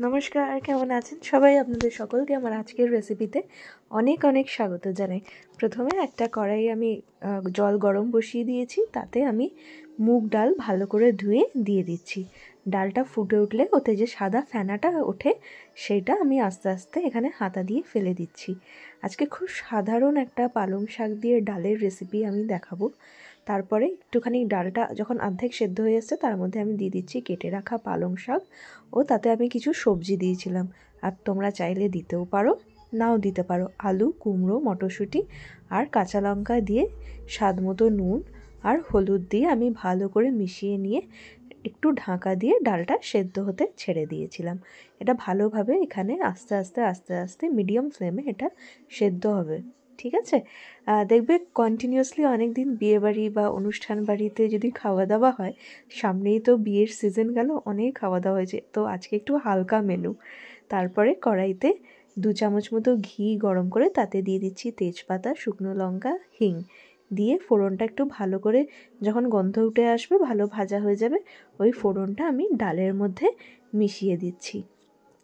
নমস্কার, কেমন আছেন সবাই? আপনাদের সকলকে আমার আজকের রেসিপিতে অনেক অনেক স্বাগত জানাই। প্রথমে একটা কড়াই আমি জল গরম বসিয়ে দিয়েছি, তাতে আমি মুগ ডাল ভালো করে ধুয়ে দিয়ে দিচ্ছি। ডালটা ফুটে উঠলে ওতে যে সাদা ফেনাটা ওঠে সেইটা আমি আস্তে আস্তে এখানে হাতা দিয়ে ফেলে দিচ্ছি। আজকে খুব সাধারণ একটা পালং শাক দিয়ে ডালের রেসিপি আমি দেখাবো। তারপরে একটুখানি ডালটা যখন অর্ধেক সেদ্ধ হয়ে আসছে তার মধ্যে আমি দিয়ে দিচ্ছি কেটে রাখা পালং শাক, ও তাতে আমি কিছু সবজি দিয়েছিলাম। আর তোমরা চাইলে দিতেও পারো, নাও দিতে পারো। আলু, কুমড়ো, মটরশুঁটি আর কাঁচা লঙ্কা দিয়ে স্বাদ মতো নুন আর হলুদ দিয়ে আমি ভালো করে মিশিয়ে নিয়ে একটু ঢাকা দিয়ে ডালটা সেদ্ধ হতে ছেড়ে দিয়েছিলাম। এটা ভালোভাবে এখানে আস্তে আস্তে আস্তে আস্তে মিডিয়াম ফ্লেমে এটা সেদ্ধ হবে, ঠিক আছে? দেখবে কন্টিনিউয়াসলি অনেক দিন বিয়েবাড়ি বা অনুষ্ঠান বাড়িতে যদি খাওয়া দাওয়া হয়, সামনেই তো বিয়ের সিজন গেল, অনেক খাওয়া দাওয়া হয়েছে, তো আজকে একটু হালকা মেনু। তারপরে কড়াইতে 2 চামচ মতো ঘি গরম করে তাতে দিয়ে দিচ্ছি তেজপাতা, শুকনো লঙ্কা, হিং দিয়ে ফোড়নটা একটু ভালো করে যখন গন্ধ উঠে আসবে, ভালো ভাজা হয়ে যাবে, ওই ফোড়নটা আমি ডালের মধ্যে মিশিয়ে দিচ্ছি।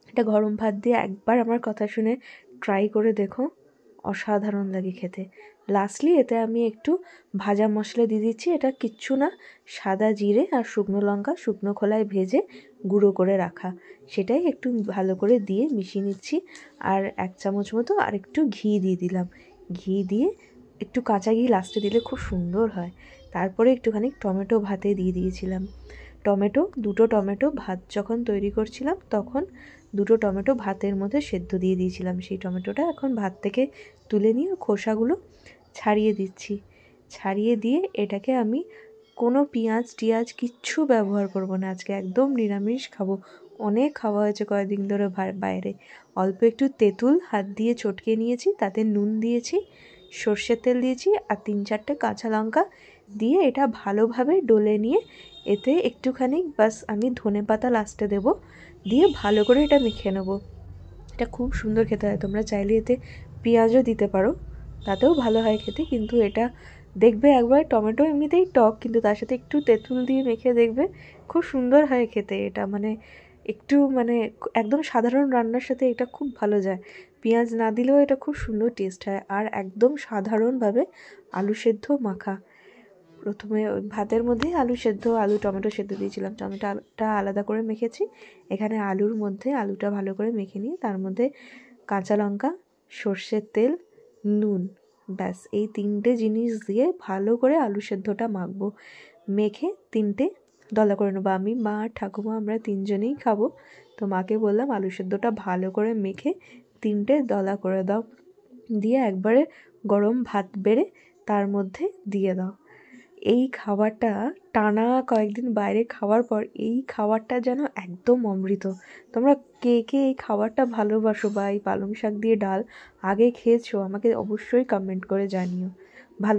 এটা গরম ভাত দিয়ে একবার আমার কথা শুনে ট্রাই করে দেখো, অসাধারণ লাগে খেতে। লাস্টলি এতে আমি একটু ভাজা মশলা দিয়ে দিচ্ছি। এটা কিচ্ছু না, সাদা জিরে আর শুকনো লঙ্কা শুকনো খোলায় ভেজে গুঁড়ো করে রাখা, সেটাই একটু ভালো করে দিয়ে মিশিয়ে নিচ্ছি। আর 1 চামচ মতো আর একটু ঘি দিয়ে দিলাম। ঘি দিয়ে একটু কাঁচা ঘি লাস্টে দিলে খুব সুন্দর হয়। তারপরে একটুখানি টমেটো ভাতে দিয়ে দিয়েছিলাম। দুটো টমেটো ভাত যখন তৈরি করছিলাম তখন 2টো টমেটো ভাতের মধ্যে সেদ্ধ দিয়ে দিয়েছিলাম। সেই টমেটোটা এখন ভাত থেকে তুলে নিয়ে খোসাগুলো ছাড়িয়ে দিচ্ছি। ছাড়িয়ে দিয়ে এটাকে আমি কোনো পেঁয়াজ কিচ্ছু ব্যবহার করব না, আজকে একদম নিরামিষ খাবো। অনেক খাওয়া হয়েছে কয়েকদিন ধরে বাইরে। অল্প একটু তেঁতুল হাত দিয়ে চটকে নিয়েছি, তাতে নুন দিয়েছি, সর্ষের তেল দিয়েছি আর 3-4টে কাঁচা লঙ্কা দিয়ে এটা ভালোভাবে ডলে নিয়ে এতে একটুখানি বাস আমি ধনেপাতা লাস্টে দেবো, দিয়ে ভালো করে এটা মেখে নেবো। এটা খুব সুন্দর খেতে হয়। তোমরা চাইলে এতে পেঁয়াজও দিতে পারো, তাতেও ভালো হয় খেতে। কিন্তু এটা দেখবে একবার, টমেটো এমনিতেই টক, কিন্তু তার সাথে একটু তেঁতুল দিয়ে মেখে দেখবে খুব সুন্দর হয় খেতে। এটা একটু একদম সাধারণ রান্নার সাথে এটা খুব ভালো যায়। পেঁয়াজ না দিলেও এটা খুব সুন্দর টেস্ট হয়। আর একদম সাধারণভাবে আলু সেদ্ধ মাখা, প্রথমে ওই ভাতের মধ্যে আলু টমেটো সেদ্ধ দিয়েছিলাম, টমেটোটা আলাদা করে মেখেছি। এখানে আলুর মধ্যে আলুটা ভালো করে মেখে নিয়ে তার মধ্যে কাঁচা লঙ্কা, সর্ষের তেল, নুন, ব্যাস এই 3টে জিনিস দিয়ে ভালো করে আলু সেদ্ধটা মাখবো। মেখে 3টে দলা করে নেবো। আমি, মা, ঠাকুমা আমরা 3জনেই খাবো, তো মাকে বললাম আলু সেদ্ধটা ভালো করে মেখে 3টে দলা করে দাও, দিয়ে একবারে গরম ভাত বেড়ে তার মধ্যে দিয়ে দাও। এই খাবারটা টানা কয়েকদিন বাইরে খাওয়ার পর এই খাবারটা যেন একদম অমৃত। তোমরা কে কে এই খাবারটা ভালোবাসো বা এই পালং শাক দিয়ে ডাল আগে খেয়েছো, আমাকে অবশ্যই কমেন্ট করে জানিও। ভালো